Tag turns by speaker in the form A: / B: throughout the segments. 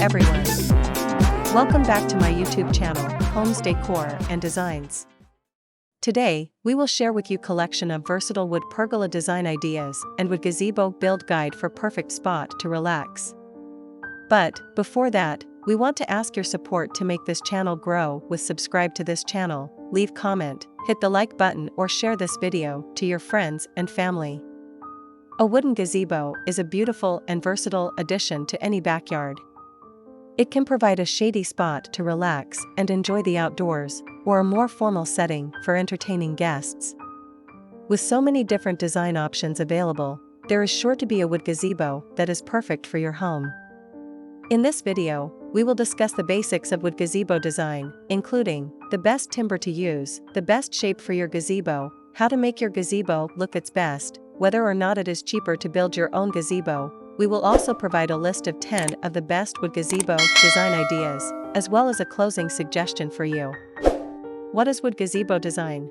A: everyone. Welcome back to my YouTube channel, Homes Decor and Designs. Today, we will share with you collection of versatile wood pergola design ideas and wood gazebo build guide for perfect spot to relax. But, before that, we want to ask your support to make this channel grow with subscribe to this channel, leave comment, hit the like button or share this video to your friends and family. A wooden gazebo is a beautiful and versatile addition to any backyard. It can provide a shady spot to relax and enjoy the outdoors, or a more formal setting for entertaining guests. With so many different design options available, there is sure to be a wood gazebo that is perfect for your home. In this video, we will discuss the basics of wood gazebo design, including the best timber to use, the best shape for your gazebo, how to make your gazebo look its best, whether or not it is cheaper to build your own gazebo. We will also provide a list of 10 of the best wood gazebo design ideas, as well as a closing suggestion for you. What is wood gazebo design?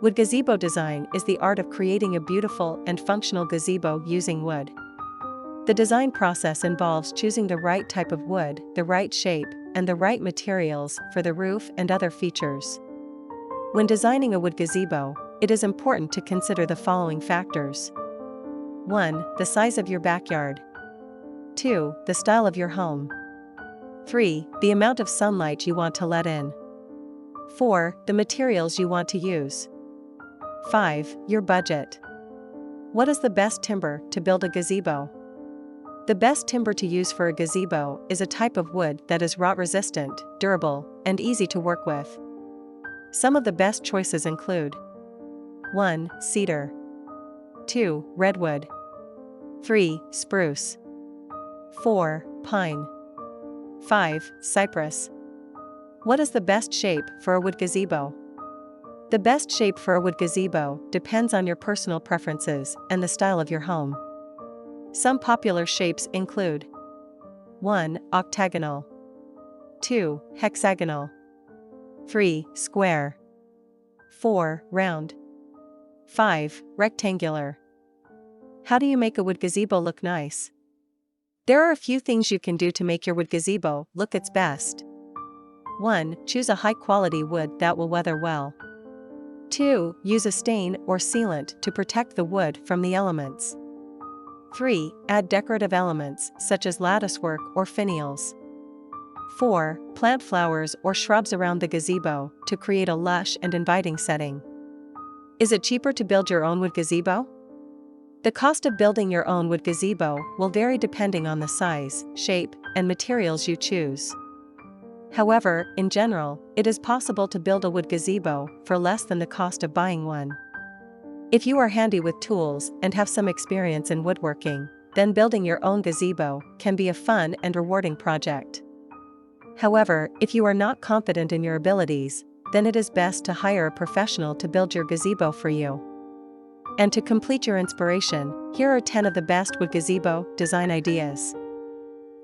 A: Wood gazebo design is the art of creating a beautiful and functional gazebo using wood. The design process involves choosing the right type of wood, the right shape, and the right materials for the roof and other features. When designing a wood gazebo, it is important to consider the following factors. 1. The size of your backyard. 2. The style of your home. 3. The amount of sunlight you want to let in. 4. The materials you want to use. 5. Your budget. What is the best timber to build a gazebo? The best timber to use for a gazebo is a type of wood that is rot-resistant, durable, and easy to work with. Some of the best choices include 1. Cedar. 2. Redwood. 3. Spruce. 4. Pine. 5. Cypress. What is the best shape for a wood gazebo? The best shape for a wood gazebo depends on your personal preferences and the style of your home. Some popular shapes include 1. Octagonal. 2. Hexagonal. 3. Square. 4. Round. 5. Rectangular. How do you make a wood gazebo look nice? There are a few things you can do to make your wood gazebo look its best. 1. Choose a high-quality wood that will weather well. 2. Use a stain or sealant to protect the wood from the elements. 3. Add decorative elements such as latticework or finials. 4. Plant flowers or shrubs around the gazebo to create a lush and inviting setting. Is it cheaper to build your own wood gazebo? The cost of building your own wood gazebo will vary depending on the size, shape, and materials you choose. However, in general, it is possible to build a wood gazebo for less than the cost of buying one. If you are handy with tools and have some experience in woodworking, then building your own gazebo can be a fun and rewarding project. However, if you are not confident in your abilities, then it is best to hire a professional to build your gazebo for you. And to complete your inspiration, here are 10 of the best wood gazebo design ideas.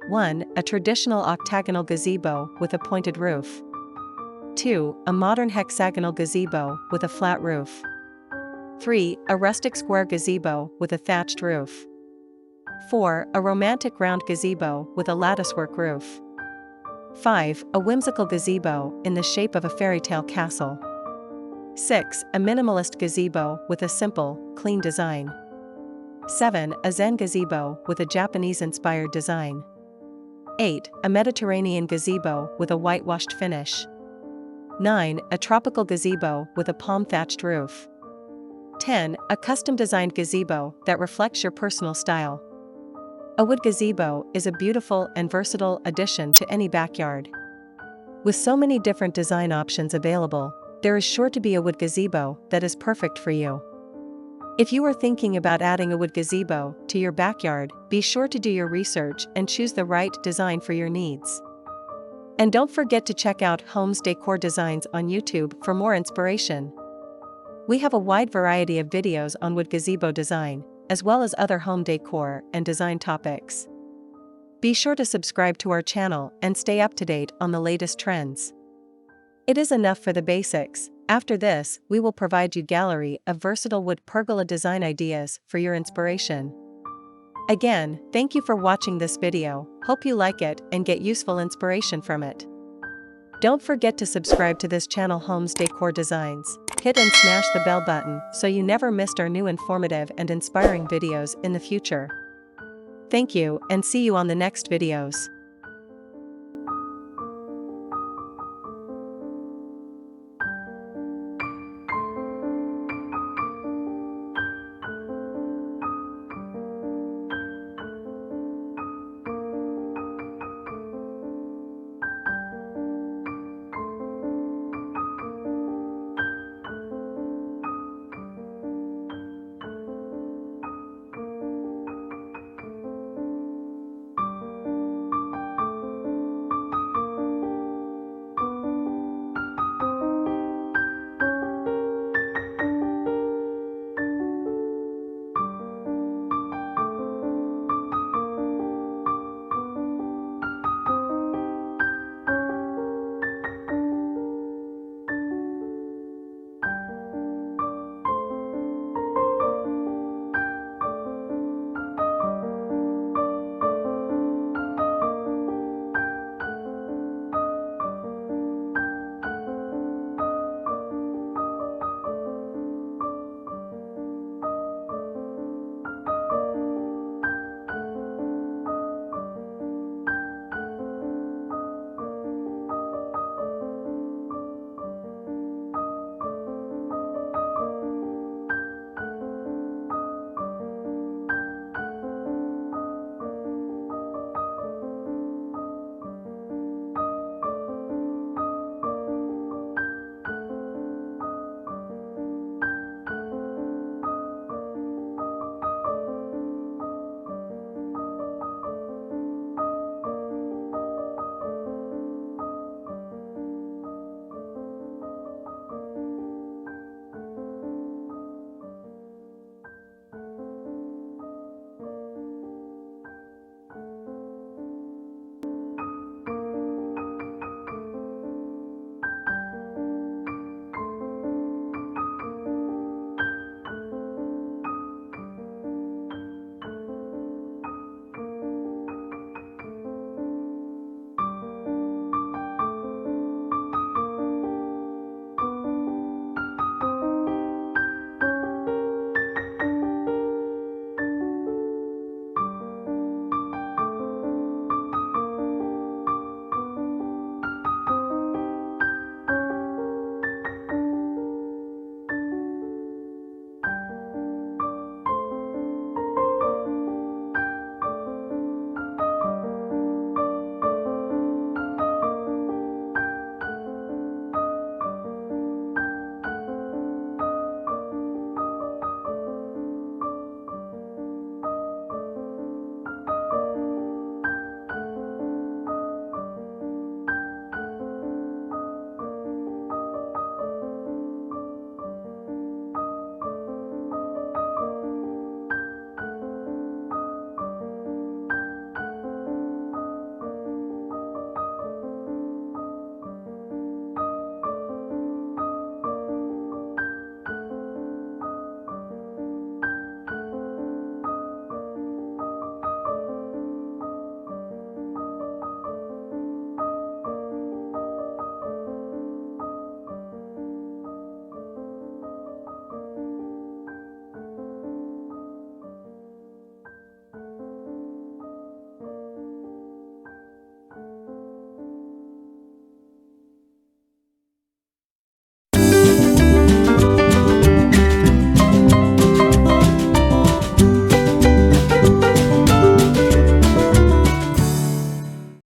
A: 1. A traditional octagonal gazebo with a pointed roof. 2. A modern hexagonal gazebo with a flat roof. 3. A rustic square gazebo with a thatched roof. 4. A romantic round gazebo with a latticework roof. 5. A whimsical gazebo in the shape of a fairy tale castle. 6. A minimalist gazebo with a simple, clean design. 7. A Zen gazebo with a Japanese-inspired design. 8. A Mediterranean gazebo with a whitewashed finish. 9. A tropical gazebo with a palm-thatched roof. 10. A custom-designed gazebo that reflects your personal style. A wood gazebo is a beautiful and versatile addition to any backyard. With so many different design options available, there is sure to be a wood gazebo that is perfect for you. If you are thinking about adding a wood gazebo to your backyard, be sure to do your research and choose the right design for your needs. And don't forget to check out Homes Decor Designs on YouTube for more inspiration. We have a wide variety of videos on wood gazebo design, as well as other home decor and design topics. Be sure to subscribe to our channel and stay up to date on the latest trends. It is enough for the basics. After this, we will provide you gallery of versatile wood pergola design ideas for your inspiration. Again, thank you for watching this video, hope you like it and get useful inspiration from it. Don't forget to subscribe to this channel Homes Decor Designs, hit and smash the bell button so you never missed our new informative and inspiring videos in the future. Thank you and see you on the next videos.